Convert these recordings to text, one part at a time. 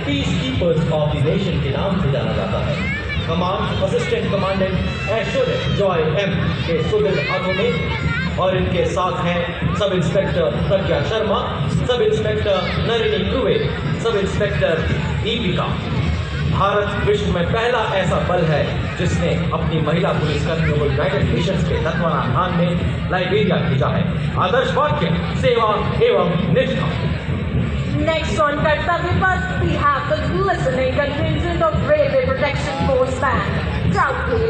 Peace keepers of the nation के नाम से जाना जाता है। कमांड असिस्टेंट कमांडेंट ऐश्वर्य जॉय एम के सुदृढ़ हाथों में और इनके साथ हैं सब इंस्पेक्टर प्रज्ञा Sharma, sub inspector Nalini क्रुवे, sub inspector Deepika. Bharat विश्व में पहला ऐसा बल है जिसने अपनी महिला पुलिसकर्मियों को यूनाइटेड नेशंस के तत्वावधान में लाइबेरिया भेजा है। आदर्श वाक्य सेवा एवं निष्ठा। Next on Kartavya Path, we have the listening contingent of Railway Protection Force Band, proudly.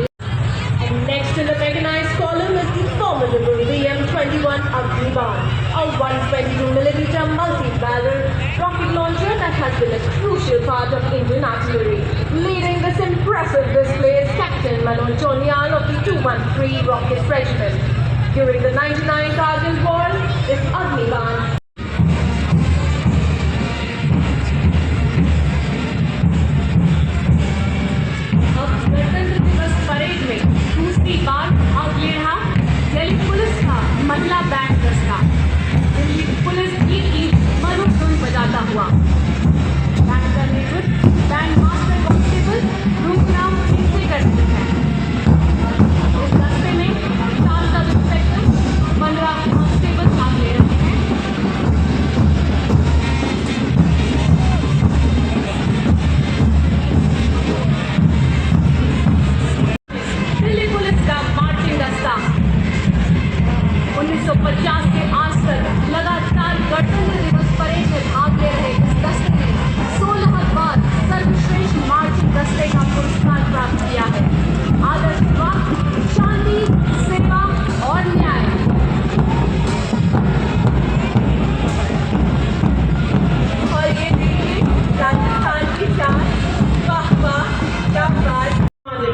And next in the mechanized column is the formidable VM-21 Agniban, a 122mm multi-barrel rocket launcher that has been a crucial part of Indian artillery. Leading this impressive display is Captain Manoj Chonial of the 213 Rocket Regiment. During the 99 Kargil War, this Agniban Delhi police का महिला band दस्ता Delhi police की मधुर धुन बजाता हुआ band का नेतृत्व band master constable Rooparam Singh से करते हैं। इस दस्ते में 4 सब इंस्पेक्टर 15 कांस्टेबल भाग ले रहे हैं। दिल्ली पुलिस का मार्चिंग दस्ता 1950 के आज तक लगातार गणतंत्र दिवस परेड में भाग ले रहे इस दस्ते ने 16 बार सर्वश्रेष्ठ मार्चिंग दस्ते का पुरस्कार प्राप्त किया है। आदर्श वाक्य शांति, सेवा और न्याय। और ये देखिए राजस्थान की शान, वाह वाह क्या बात।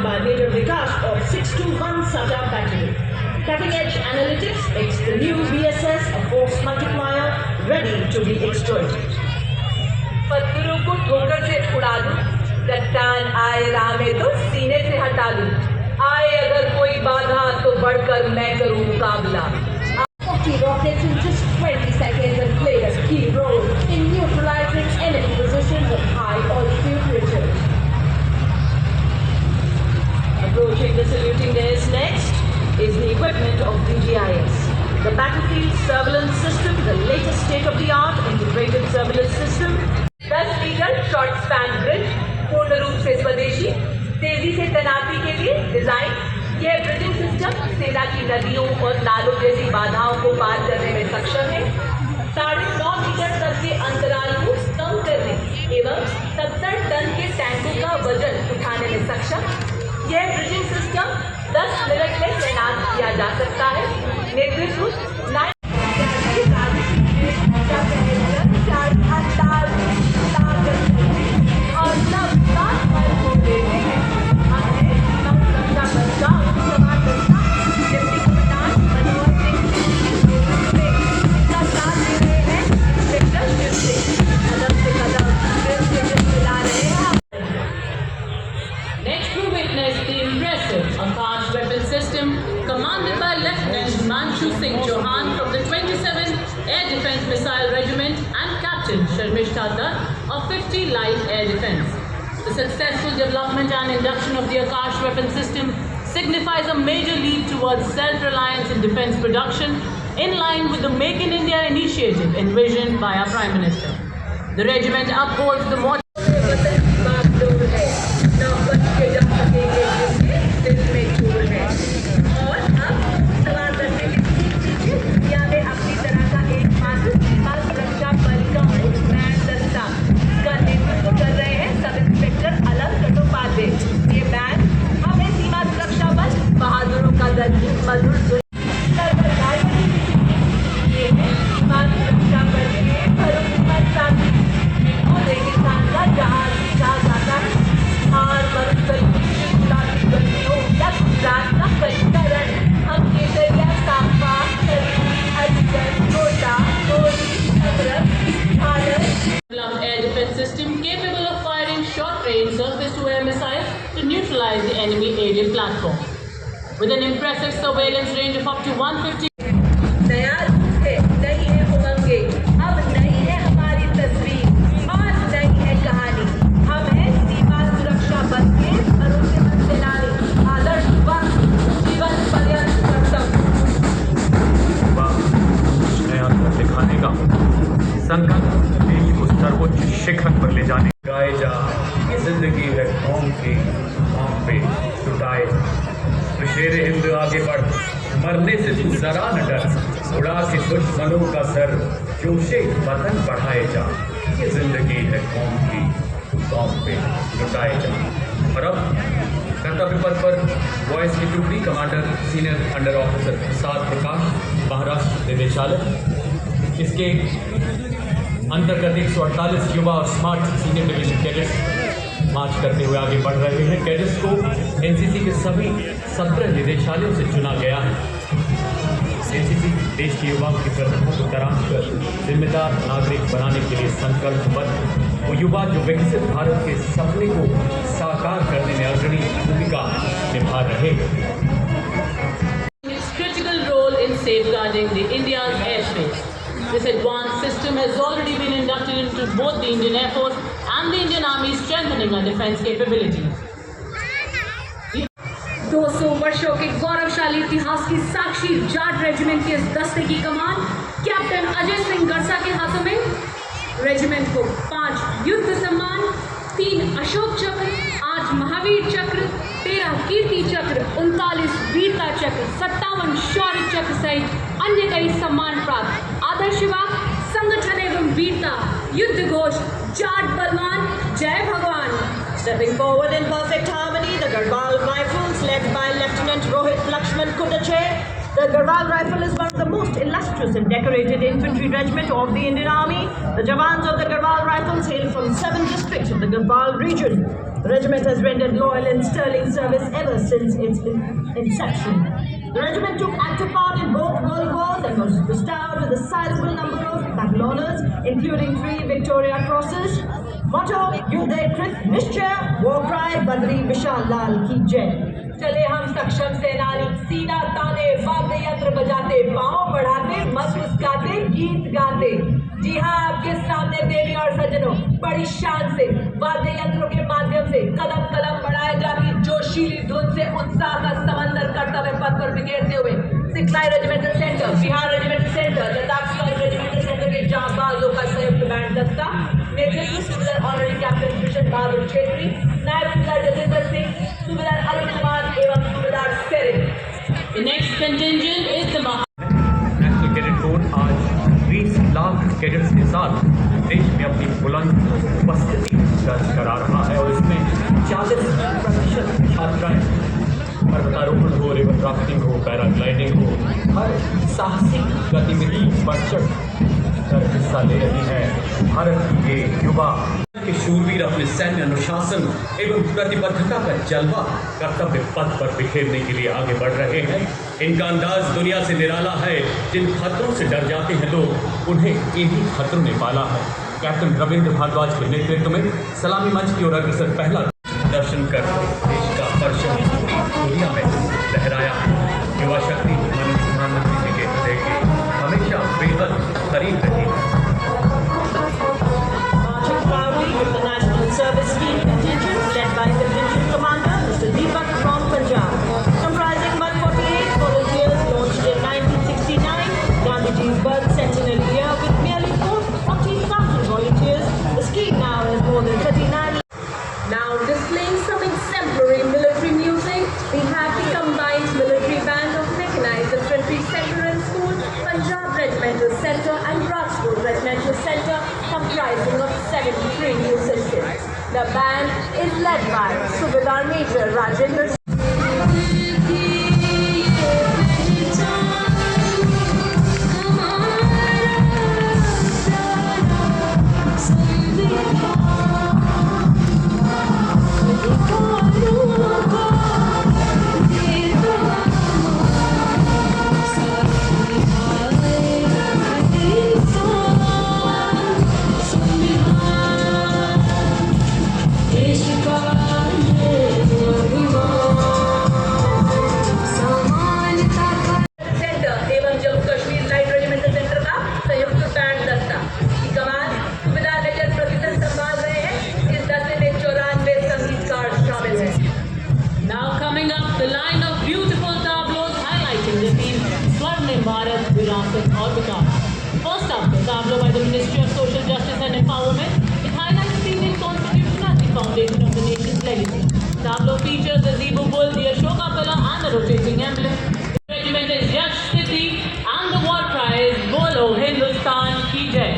By Major Vikas of 621 Sajab Battery. Cutting edge analytics makes the new VSS a force multiplier ready to be exploited. पत्थरों को ठोकर से उड़ा दूं, चट्टान आए राह में तो सीने से हटा दूं। आए अगर कोई बाधा तो बढ़कर मैं करूं मुकाबला। 40 rockets in just 20 seconds and played a key role in neutralizing enemy positions of high altitude ridges. Approaching the saluting dais next is the equipment of DGIS. The battlefield surveillance system, the latest state-of-the-art integrated surveillance system. 10 metre short span bridge, पूर्ण रूप से स्वदेशी, तेजी से तैनाती के लिए design. यह ब्रिजिंग सिस्टम सेना की नदियों और नालों जैसी बाधाओं को पार करने में सक्षम है। 9.5 मीटर तक के अंतराल को कम करने एवं 70 टन के टैंकों का वजन उठाने में सक्षम। यह ब्रिजिंग सिस्टम 10 मिनट में तैनात किया जा सकता है। नेतृत्व और सब साथ पर हो लेते हैं। हमने सुरक्षा बल का उपसमार दस्ता डिप्टी कप्तान मनोहर सिंह का साथ दे रहे हैं। इंस्पेक्टर शिव सिंह कदम से कदम मिला रहे हैं। Next we witness the impressive Akash weapon system commanded by Lieutenant Himanshu Singh Chauhan from the 27th Air Defence Missile Regiment and Captain Sharmishta Dutt of 50 Light Air Defence. The successful development and induction of the Akash weapon system signifies a major leap towards self-reliance in defence production in line with the Make in India initiative envisioned by our Prime Minister. The regiment upholds the motto बहादुरों का मधुर air defense system capable of firing short-range surface-to-air missiles to neutralize the enemy aerial platform. With an impressive surveillance range of up to 150 नया रूप है, नहीं है उमंगे, अब नहीं है हमारी तस्वीर और नहीं है कहानी। शिखर पर ले जाने। गाए जा ये जिंदगी है कौम की, कौम पे लुटाए तो शेर हिंद आगे बढ़, मरने से तू जरा न डर, उड़ा के दुश्मनों का सर, जोशे वतन बढ़ाए जा, ये जिंदगी है कौम की, कौम पे लुटाए जा। और अब कर्तव्य पथ पर बॉयज की टुकड़ी commander senior under officer Prasad Prakash, Maharashtra निदेशालय, इसके अंतर्गत 148 युवा और स्मार्ट सीनियर डिवीजन कैडेट्स मार्च करते हुए आगे बढ़ रहे हैं। कैडेट्स को एनसीसी के सभी 17 निदेशालयों से चुना गया है। एनसीसी देश के युवाओं की प्रतिभा को तराश कर जिम्मेदार नागरिक बनाने के लिए संकल्पबद्ध। वो युवा जो विकसित भारत के सपने को साकार करने में अग्रणी भूमिका निभा रहे हैं। Its critical role in safeguarding the India's airspace. This advanced system has already been inducted into both the Indian Air Force and the Indian Army, strengthening our defense capabilities. 200 वर्षों के गौरवशाली इतिहास की साक्षी जाट रेजिमेंट के इस दस्ते की कमान कैप्टन अजय सिंह गरसा के हाथों में। रेजिमेंट को 5 युद्ध सम्मान, 3 अशोक चक्र, 8 महावीर चक्र, 13 कीर्ति चक्र, 39 वीरता चक्र, 57 शौर्य चक्र सहित अन्य कई सम्मान प्राप्त। आदर्शवाद, संगठन एवं वीरता, युद्ध घोष, जाट बलवान, जय भगवान। Stepping forward in perfect harmony, the Garhwal Rifles, led by Lieutenant Rohit Lakshman Kudache. The Garhwal Rifle is one of the most illustrious and decorated infantry regiment of the Indian Army. The Jawans of the Garhwal Rifles hail from 7 districts of the Garhwal region. The regiment has rendered loyal and sterling service ever since its inception. The regiment took active part in both World Wars and was bestowed with a sizable number of battle honors, including 3 Victoria Crosses. Motto, Yuddhe Krit Nishchaya, war cry, Badri Vishal Lal ki jai. चले हम सक्षम सेनानी, सीना ताने, वाद्य यंत्र बजाते, पांव बढ़ाते, मत मुस्काते, गीत गाते। जी हाँ, आपके सामने देवी और सज्जनों, बड़ी शान से वाद्य यंत्रों के माध्यम से कदम कदम बढ़ाए जाती जोशीली धुन से उत्साह का समंदर कर्तव्य पथ पर बिखेरते हुए 6 regimental centre, Bihar regimental centre, Ladakh regimental centre के जांबाजों का संयुक्त बैंड दस्ता, नेतृत्व सूबेदार ऑनरेरी कैप्टन कृष्ण बहादुर छेत्री, नायब सूबेदार जतेंद्र सिंह, सूबेदार अरुण कुमार एवं subedar Serin. The next contingent is the National Cadet Corps आज 20 लाख कैडेट्स के साथ देश में अपनी बुलंद उपस्थिति दर्ज करा रहा है और इसमें 40% छात्राएं पर्वतारोहण हो, रिवर राफ्टिंग हो, पैराग्लाइडिंग हो, हर साहसिक गतिविधि बढ़ चढ़ कर हिस्सा ले रही है। भारत के युवा के शूरवीर अपने सैन्य अनुशासन एवं प्रतिबद्धता का जलवा कर्तव्य पथ पर बिखेरने के लिए आगे बढ़ रहे हैं। इनका अंदाज दुनिया से निराला है। जिन खतरों से डर जाते हैं लोग, उन्हें इन्हीं खतरों ने पाला है। कैप्टन रविंद्र भारद्वाज के नेतृत्व में सलामी मंच की ओर अग्रसर पहला दर्शन कर देश का परचम पूरी दुनिया में लहराया। युवा शक्ति माननीय प्रधानमंत्री जी के हृदय के हमेशा बेहद करीब रही है। Marching proudly with the National Service Scheme contingent, led by Contingent Commander Mr. Deepak from Punjab, comprising 148 volunteers launched in 1969, Gandhiji's birth centenary year, with merely 40,000 volunteers. The scheme now has more than 39. Now displaying some exemplary military music, we have the combined military band of mechanized infantry center and school, Punjab Regimental Center and Rajkot Regimental Center, comprising of 73 musicians. The band is led by Subedar Major Rajendra This is tableau features the Zebu bull, the Ashoka pillar, and the rotating emblem. The regiment is Yash Siddhi, and the war cry is Bolo Hindustan Ki Jai.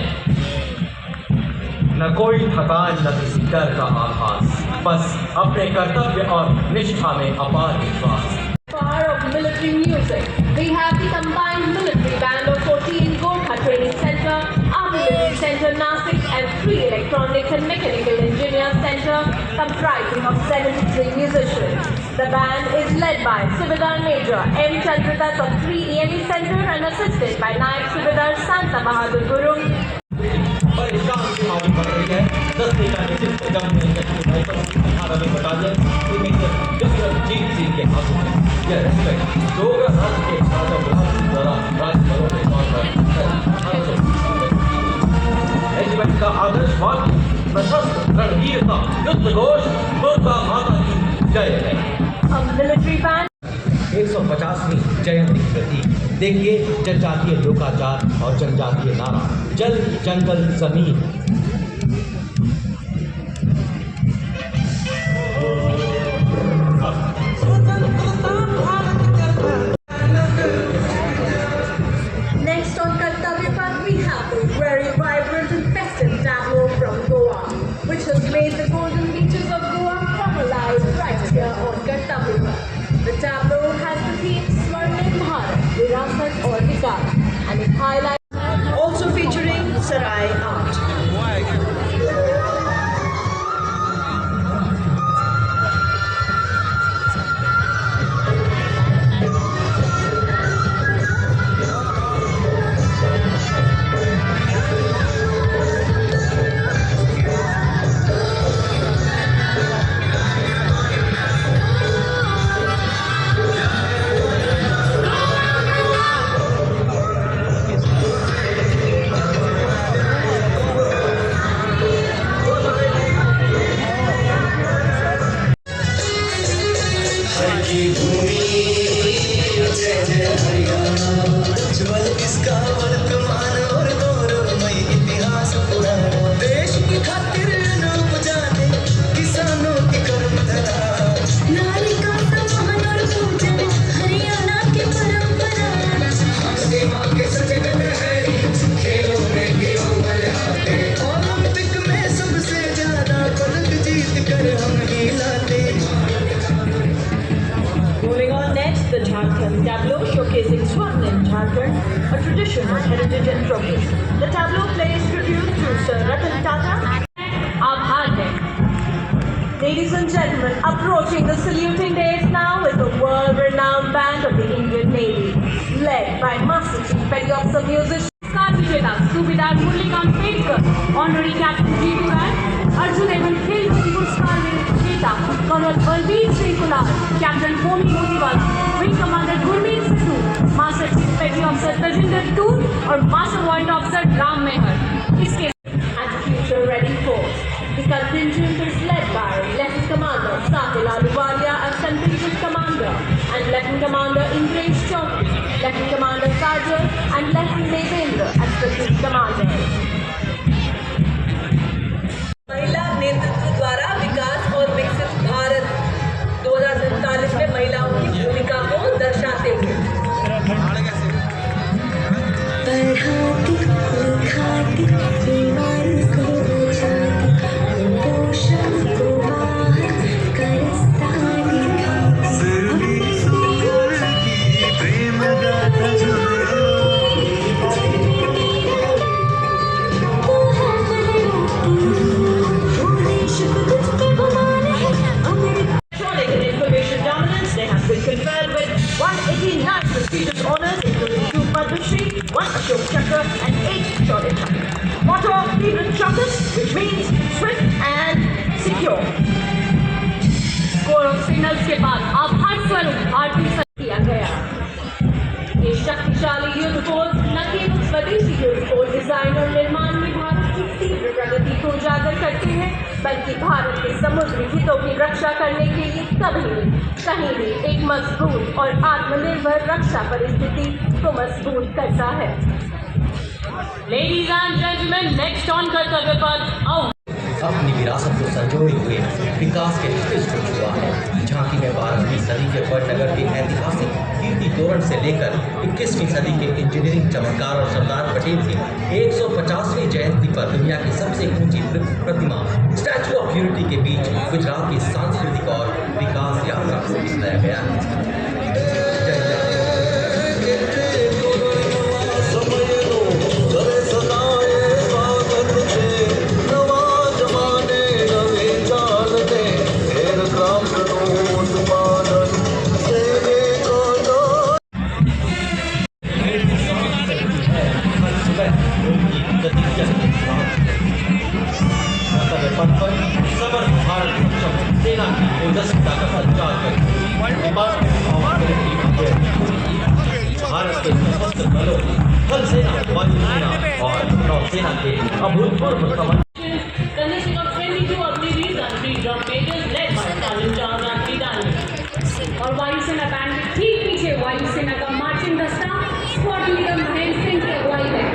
न कोई थकान न किसी डर का आभास, बस अपने कर्तव्य और निष्ठा में अपार विश्वास। Power of military music. We have the combined military band of 14 Gorkha Training Center, Artillery Center Nasik, and 3 Electronics and Mechanical Engineers Center, comprising of 73 musicians. The band is led by Subedar Major M. Chandradat of 3 EME Center and assisted by Naik Subedar Santa Bahadur Guru. परेशान से आगे बढ़ रही है 10 का नेतृत्व Jammu Kashmir rifles 18वीं battalion जीत सिंह के हाथों में। यह रेस्पेक्ट डोगरा राज्य के राजा गुलाम सिंह द्वारा राज्यपालों ने मानकर रेजिमेंट का आदर्श वाक्य प्रशस्त रणवीरता युद्ध घोष दुर्गा माता की जय है। A military band 150वीं जयंती की प्रतीक देखिए जनजातीय लोकाचार और जनजातीय नारा जल जंगल जमीन। Next on Kartavya Path, we have the very vibrant and festive tableau from Goa, which has made the golden beaches of Goa come alive right here on Kartavya Path. The tableau has the theme Swarnim Bharat, Virasat or Vikas, and it highlights Also featuring Sarai art. Moving on next, the Jharkhand tableau showcasing Swarnim Jharkhand, a tradition of heritage and progress. The tableau plays tribute to Sir Ratan Tata. Aabhar Hai. Ladies and gentlemen, approaching the saluting days now is the world-renowned band of the Indian Navy, led by Master Chief Petty Officer Musician Vijetha Subedar Murlikant Pedkar, Honorary Captain G.T. Rai, Arjun Evan Khel Ratna Puraskar Vijetha Colonel Balbir Singh Kular, Captain Homi Motiwala, Wing Commander Gurmeet Sidhu, Master Chief Petty Officer Tajinder Toor और Master Warrant Officer Ram Mehar. इसके at future ready force. The contingent is led by Lieutenant Commander Sahil Aluwalia as Contingent Commander and Lieutenant Commander Indresh Chaudhary, Lieutenant Commander Kajal and Lieutenant Devendra as Platoon Commanders. महिला नेतृत्व द्वारा विकास और विकसित भारत 2047 में महिलाओं की भूमिका को दर्शाते हुए पढ़ाती लिखाती बीमारी को बचाती पोषण को बाहर करता information dominance, they have been conferred with 189 prestigious honors, including 2 Padma Shri, 1 Ashok Chakra, and 8 Shaurya Chakra. Motto of Freedom Chakras, which means swift and secure. Score of signals के बाद आभार स्वरूप भारतीय संघ किया गया। ये शक्तिशाली युद्ध पोत न केवल स्वदेशी युद्ध पोत डिजाइन और निर्माण में भारत की तीव्र प्रगति को उजागर करते हैं, बल्कि भारत के समुद्री हितों की रक्षा करने के लिए कभी भी कहीं भी एक मजबूत और आत्मनिर्भर रक्षा परिस्थिति को मजबूत करता है। Ladies and gentlemen, next on Kartavya Path, अपनी विरासत को संजोए हुए विकास के उत्कृष्ट हुआ है। झांकी में 12वीं सदी के बड़नगर के ऐतिहासिक कीर्ति तोरण से लेकर 21वीं सदी के इंजीनियरिंग चमत्कार और सरदार पटेल की 150वीं जयंती पर दुनिया की सबसे ऊंची प्रतिमा स्टैचू ऑफ यूनिटी के बीच गुजरात की सांस्कृतिक और विकास यात्रा को दिखाया गया है। जय जय। समर्थ भारत सेना की ओजस्विता का संचार करके भारत के सशस्त्र बलों, थल सेना, वायु सेना और नौसेना के अभूतपूर्व समर्पण consisting of 22 auxiliaries and 3 drum majors led by Sergeant Charles Vidal. और वायुसेना बैंड के ठीक पीछे वायुसेना का मार्चिंग दस्ता स्क्वाड लीडर महेंद्र सिंह की अगुवाई में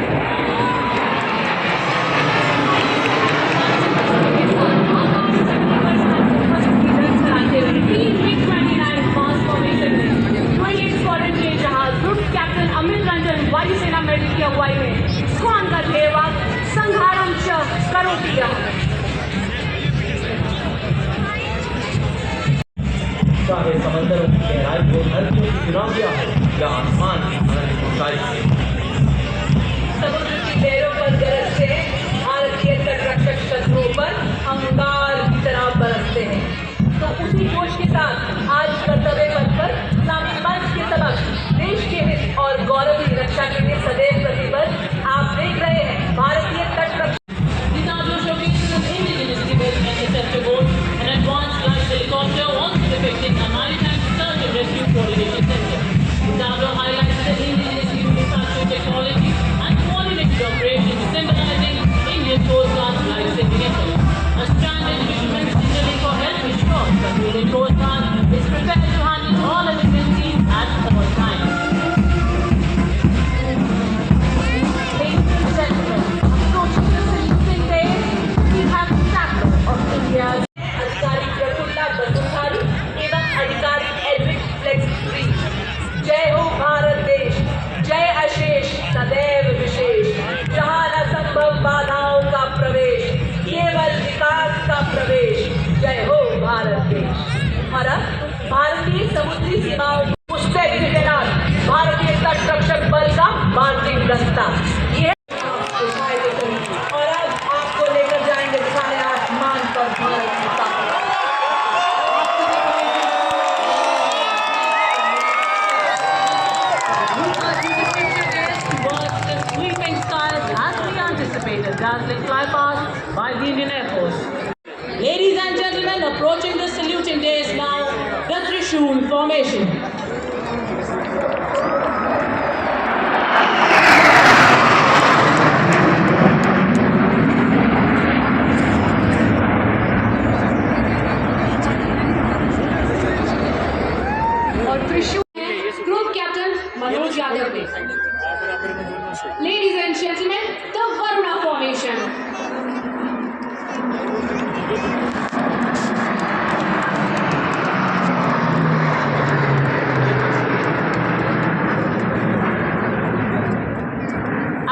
वायुसेना मेडल की अगुवाई में स्क्वाड का ध्येयवाद संहारम च करोति। चाहे समंदरों की गहराई को धरतियों की चुनौतियां हो या आसमान की अनंत ऊंचाई से, समुद्र की लहरों पर गरजते हैं भारतीय तटरक्षक शत्रुओं पर अंगार की तरह बरसते हैं। तो उसी जोश के साथ आज कर्तव्य पथ पर इस्लामी मंच के समक्ष देश के हित और गौरव की रक्षा के लिए सदैव प्रतिबद्ध आप देख रहे हैं भारतीय तटरक्षक। These are showcases of indigenous development interceptor boat, an advanced light helicopter also depicting a maritime search and rescue coordination center. The Tado highlights the indigenously manufactured technology and coordinated operations symbolizing Indian Coast Guard's life-saving effort. A stranded fisherman signaling for help is sure that the Indian Coast Guard is prepared to handle all emergencies at all times. Ladies and gentlemen, approaching the saluting day, we have the capital of India's अधिकारी प्रफुल्ला बसुधारी एवं अधिकारी Edwin flex free. जय हो भारत देश, जय अशेष सदैव विशेष, जहाँ न संभव बाधाओं का प्रवेश, केवल विकास का प्रवेश। जय हो भारत देश। और अब भारतीय समुद्री सीमाओं मुस्तैद तैनात भारतीय तटरक्षक बल का मार्चिंग दस्ता ये और अब आपको लेकर जाएंगे दिखाने आसमान पर भारत की ताकत। Was the sweeping skies as we anticipated, dazzling flypast by the Indian Air Force. Ladies and gentlemen, approaching the saluting day is now the Trishul formation. और त्रिशूल ग्रुप कैप्टन मनोज यादव ने। Ladies and gentlemen, the Varuna formation.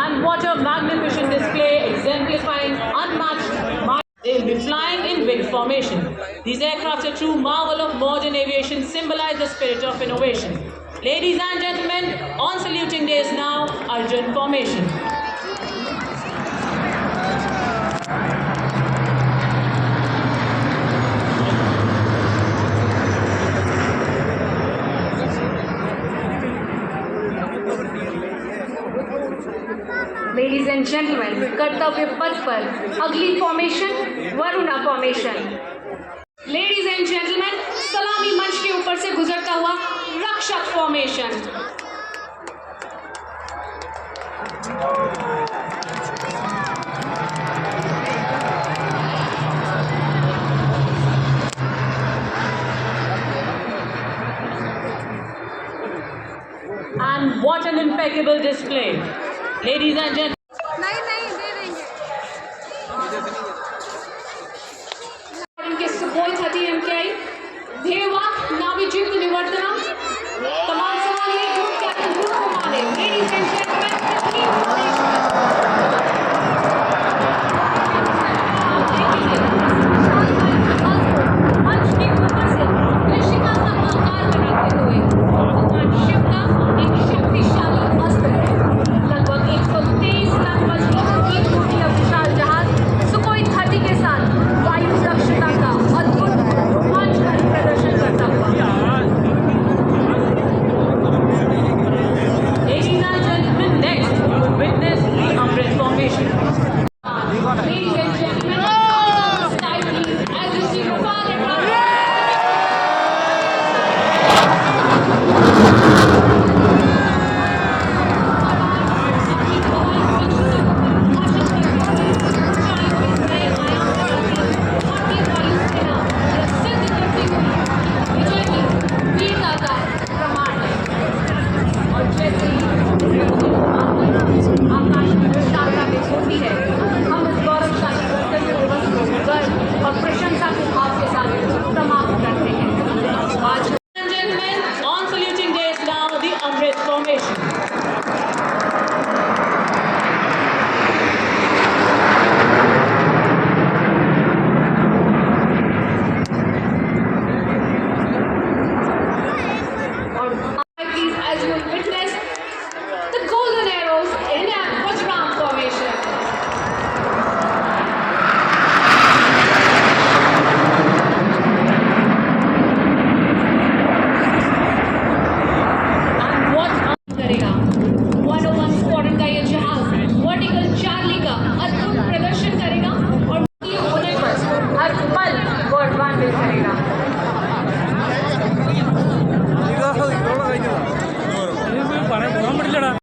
And what a magnificent display exemplifying unmatched might. They'll be flying in wing formation. These aircraft, a true marvel of modern aviation, symbolize the spirit of innovation. Ladies and gentlemen, on saluting day is now Arjun formation. Ladies and gentlemen, कर्तव्य पथ पर अगली formation Varuna formation. Ladies and gentlemen, सलामी मंच के ऊपर से गुजरता हुआ रक्षक formation. And what an impeccable display. Ladies and gentlemen. नहीं नहीं दे देंगे। गोल खाती है